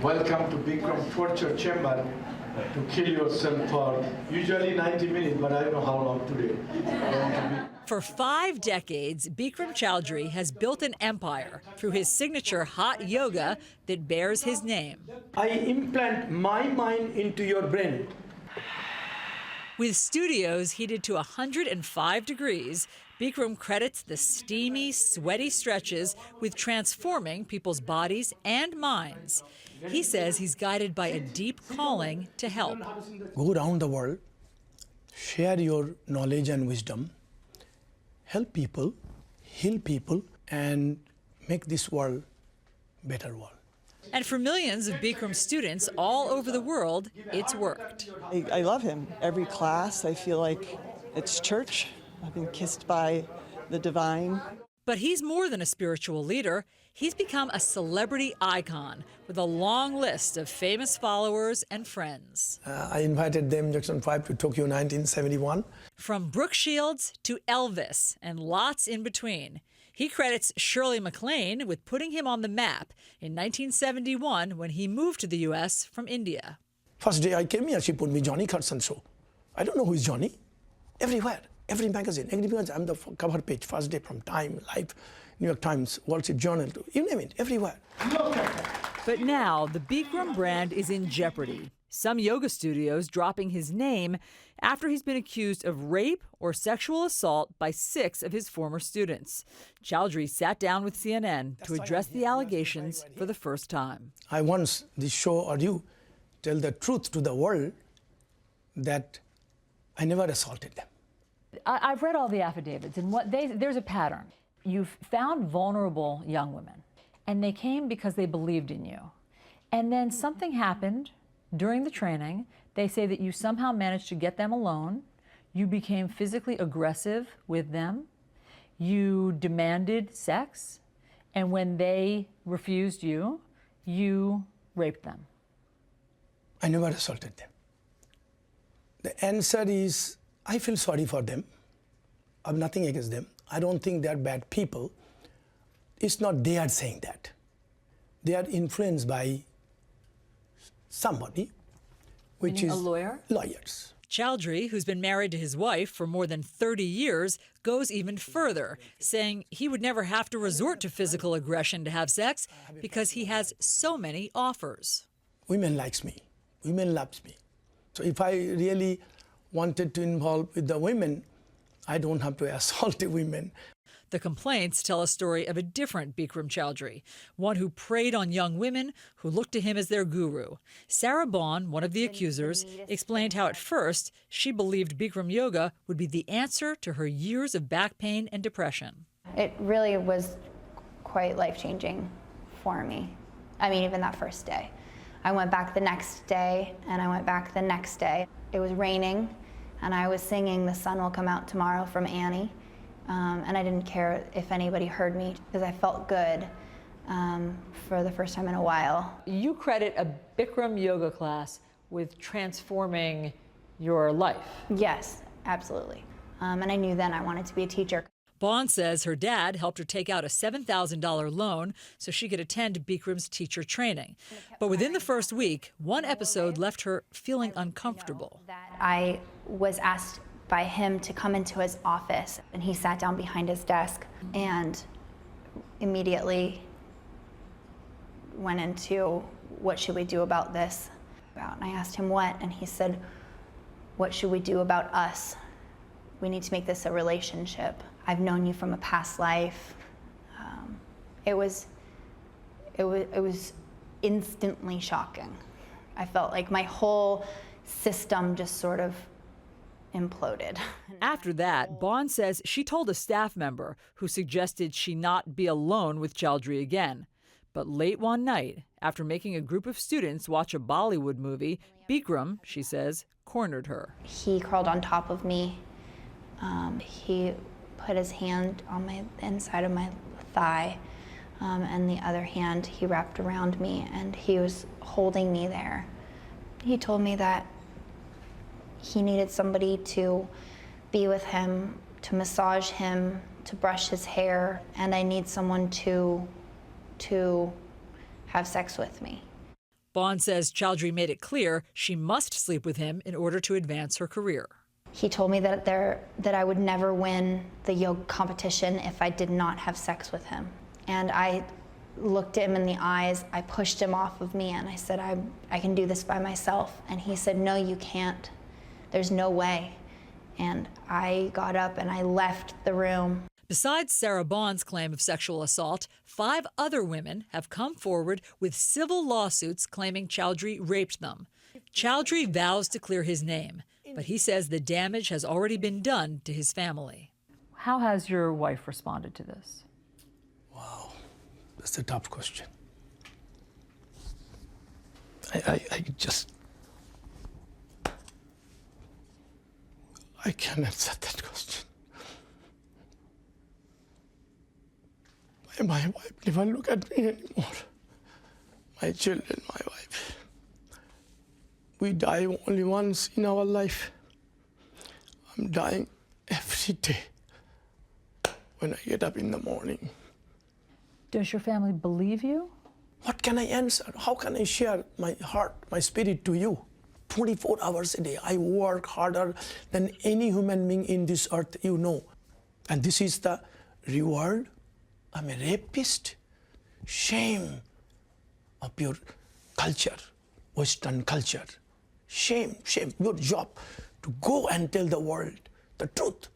Welcome to Bikram torture chamber to kill yourself for usually 90 minutes, but I don't know how long today. For 5 decades, Bikram Choudhury has built an empire through his signature hot yoga that bears his name. I implant my mind into your brain. With studios heated to 105 degrees, Bikram credits the steamy, sweaty stretches with transforming people's bodies and minds. He says he's guided by a deep calling to help. Go around the world, share your knowledge and wisdom, help people, heal people, and make this world a better world. And for millions of Bikram students all over the world, it's worked. I love him. Every class, I feel like it's church. I've been kissed by the divine. But he's more than a spiritual leader. He's become a celebrity icon with a long list of famous followers and friends. I invited them, Jackson 5, to Tokyo 1971. From Brooke Shields to Elvis and lots in between. He credits Shirley MacLaine with putting him on the map in 1971 when he moved to the U.S. from India. First day I came here, she put me Johnny Carson show. I don't know who is Johnny. Everywhere, every magazine, I'm the cover page, first day from Time, Life, New York Times, Wall Street Journal, you name it, everywhere. But now the Bikram brand is in jeopardy. Some yoga studios dropping his name after he's been accused of rape or sexual assault by 6 of his former students. Choudhury sat down with CNN to address the allegations for the first time. I want this show or you tell the truth to the world that I never assaulted them. I've read all the affidavits, and there's a pattern. You've found vulnerable young women, and they came because they believed in you. And then something happened during the training. They say that you somehow managed to get them alone. You became physically aggressive with them. You demanded sex. And when they refused you, you raped them. I never assaulted them. The answer is, I feel sorry for them. I have nothing against them. I don't think they're bad people. It's not they are saying that. They are influenced by somebody, which is a lawyer? Lawyers. Choudhury, who's been married to his wife for more than 30 years, goes even further, saying he would never have to resort to physical aggression to have sex because he has so many offers. Women likes me. Women loves me. So if I really wanted to involve with the women, I don't have to assault the women. The complaints tell a story of a different Bikram Choudhury, one who preyed on young women who looked to him as their guru. Sarah Baughan, one of the accusers, explained how at first she believed Bikram yoga would be the answer to her years of back pain and depression. It really was quite life-changing for me. I mean, even that first day. I went back the next day, and I went back the next day. It was raining, and I was singing "The Sun Will Come Out Tomorrow" from Annie. And I didn't care if anybody heard me because I felt good for the first time in a while. You credit a Bikram yoga class with transforming your life. Yes, absolutely. And I knew then I wanted to be a teacher. Baughan says her dad helped her take out a $7,000 loan so she could attend Bikram's teacher training. But within the first week, one episode left her feeling uncomfortable. I was asked by him to come into his office, and he sat down behind his desk and immediately went into, what should we do about this? And I asked him what, and he said, what should we do about us? We need to make this a relationship. I've known you from a past life. It was instantly shocking. I felt like my whole system just sort of imploded. After that, Baughan says she told a staff member who suggested she not be alone with Choudhury again. But late one night, after making a group of students watch a Bollywood movie, Bikram, she says, cornered her. He crawled on top of me. He put his hand on the inside of my thigh, and the other hand he wrapped around me, and he was holding me there. He told me that he needed somebody to be with him, to massage him, to brush his hair, and I need someone to have sex with me. Bond says Chowdhury made it clear she must sleep with him in order to advance her career. He told me that I would never win the yoga competition if I did not have sex with him. And I looked him in the eyes, I pushed him off of me, and I said, I can do this by myself. And he said, no, you can't. There's no way. And I got up and I left the room. Besides Sarah Bond's claim of sexual assault, 5 other women have come forward with civil lawsuits claiming Chowdhury raped them. Chowdhury vows to clear his name, but he says the damage has already been done to his family. How has your wife responded to this? Wow, that's a tough question. I can't answer that question. My wife never look at me anymore. My children, my wife. We die only once in our life. I'm dying every day when I get up in the morning. Does your family believe you? What can I answer? How can I share my heart, my spirit to you? 24 hours a day. I work harder than any human being in this earth, you know. And this is the reward? I'm a rapist? Shame of your culture, Western culture. Shame, shame. Your job to go and tell the world the truth.